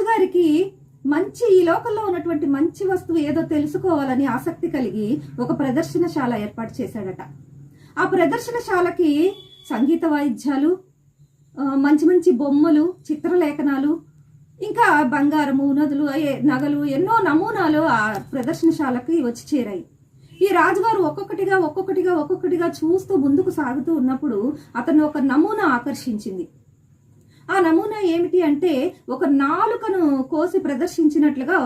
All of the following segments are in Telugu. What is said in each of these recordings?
రాజుగారికి ఈ లోకంలో ఉన్నటువంటి మంచి వస్తువు ఏదో తెలుసుకోవాలని ఆసక్తి కలిగి ఒక ప్రదర్శనశాల ఏర్పాటు చేశాడట. ఆ ప్రదర్శనశాలకి సంగీత వాయిద్యాలు, మంచి మంచి బొమ్మలు, చిత్రలేఖనాలు, ఇంకా బంగారము, నగలు ఎన్నో నమూనాలు ఆ ప్రదర్శనశాలకి వచ్చి చేరాయి. ఈ రాజుగారు ఒక్కొక్కటిగా చూస్తూ ముందుకు సాగుతూ ఉన్నప్పుడు అతను ఒక నమూనా ఆకర్షించింది. ఆ నమూనా ఏమిటి అంటే, ఒక నాలుకను కోసి ప్రదర్శించినట్లుగా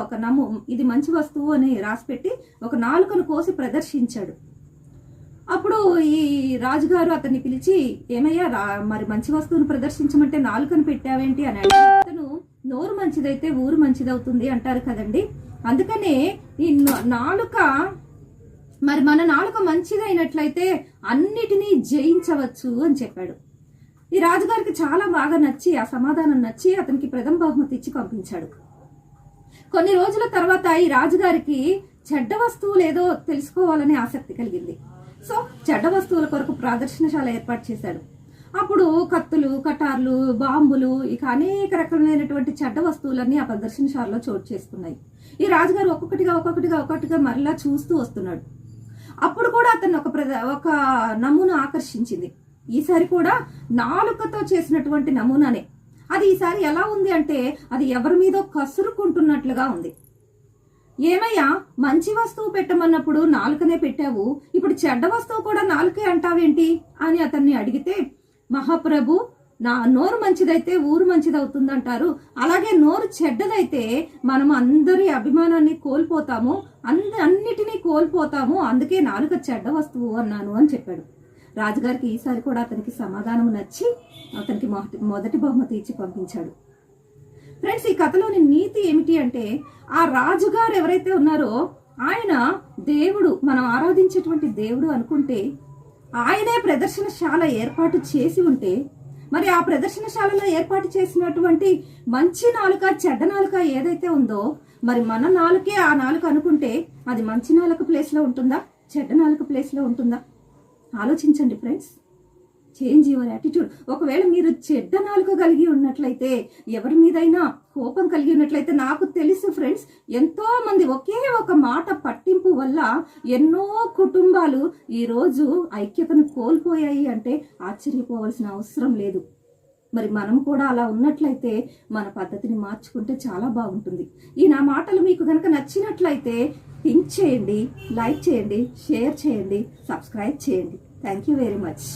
ఇది మంచి వస్తువు అని రాసిపెట్టి ఒక నాలుకను కోసి ప్రదర్శించాడు. అప్పుడు ఈ రాజుగారు అతన్ని పిలిచి, ఏమయ్యా మరి మంచి వస్తువును ప్రదర్శించమంటే నాలుకను పెట్టావేంటి అని అడిగి, అతను నోరు మంచిదైతే ఊరు మంచిదవుతుంది అంటారు కదండి, అందుకనే ఈ నాలుక, మరి మన నాలుక మంచిదైనట్లయితే అన్నిటినీ జయించవచ్చు అని చెప్పాడు. ఈ రాజుగారికి చాలా బాగా నచ్చి, ఆ సమాధానం నచ్చి అతనికి ప్రథమ బహుమతి ఇచ్చి పంపించాడు. కొన్ని రోజుల తర్వాత ఈ రాజుగారికి చెడ్డ వస్తువులు ఏదో తెలుసుకోవాలని ఆసక్తి కలిగింది. సో చెడ్డ వస్తువుల కొరకు ప్రదర్శనశాల ఏర్పాటు చేశాడు. అప్పుడు కత్తులు, కటార్లు, బాంబులు, ఇక అనేక రకమైనటువంటి చెడ్డ వస్తువులన్నీ ఆ ప్రదర్శనశాలలో చోటు చేసుకున్నాయి. ఈ రాజుగారు ఒక్కొక్కటిగా మరలా చూస్తూ వస్తున్నాడు. అప్పుడు కూడా అతను ఒక నమూనా ఆకర్షించింది. ఈసారి కూడా నాలుకతో చేసినటువంటి నమూనానే. అది ఈసారి ఎలా ఉంది అంటే, అది ఎవరి మీదో కసురుకుంటున్నట్లుగా ఉంది. ఏమయ్యా, మంచి వస్తువు పెట్టమన్నప్పుడు నాలుకనే పెట్టావు, ఇప్పుడు చెడ్డ వస్తువు కూడా నాలుకే అంటావేంటి అని అతన్ని అడిగితే, మహాప్రభు, నా నోరు మంచిదైతే ఊరు మంచిదవుతుందంటారు, అలాగే నోరు చెడ్డదైతే మనం అందరి అభిమానాన్ని కోల్పోతాము, అన్నిటినీ కోల్పోతాము, అందుకే నాలుక చెడ్డ వస్తువు అన్నాను అని చెప్పాడు. రాజుగారికి ఈసారి కూడా అతనికి సమాధానం నచ్చి అతనికి మొదటి బహుమతి ఇచ్చి పంపించాడు. ఫ్రెండ్స్, ఈ కథలోని నీతి ఏమిటి అంటే, ఆ రాజుగారు ఎవరైతే ఉన్నారో ఆయన దేవుడు, మనం ఆరాధించేటువంటి దేవుడు అనుకుంటే, ఆయనే ప్రదర్శనశాల ఏర్పాటు చేసి ఉంటే, మరి ఆ ప్రదర్శనశాలలో ఏర్పాటు చేసినటువంటి మంచి నాలుక, చెడ్డ నాలుక ఏదైతే ఉందో, మరి మన నాలుకే ఆ నాలుక అనుకుంటే అది మంచి నాలుక ప్లేస్ లో ఉంటుందా, చెడ్డ నాలుక ప్లేస్ లో ఉంటుందా? ఆలోచించండి ఫ్రెండ్స్. Change your attitude. ఒకవేళ మీరు చెడ్డ నాలుక కలిగి ఉన్నట్లయితే, ఎవరి మీదైనా కోపం కలిగి ఉన్నట్లయితే, నాకు తెలుసు ఫ్రెండ్స్, ఎంతో మంది ఒకే ఒక మాట పట్టింపు వల్ల ఎన్నో కుటుంబాలు ఈ రోజు ఐక్యతను కోల్పోయాయి అంటే ఆశ్చర్యపోవాల్సిన అవసరం లేదు. మరి మనం కూడా అలా ఉన్నట్లయితే మన పద్ధతిని మార్చుకుంటే చాలా బాగుంటుంది. ఈ నా మాటలు మీకు కనుక నచ్చినట్లయితే థింక్ చేయండి, లైక్ చేయండి, షేర్ చేయండి, సబ్స్క్రైబ్ చేయండి. Thank you very much.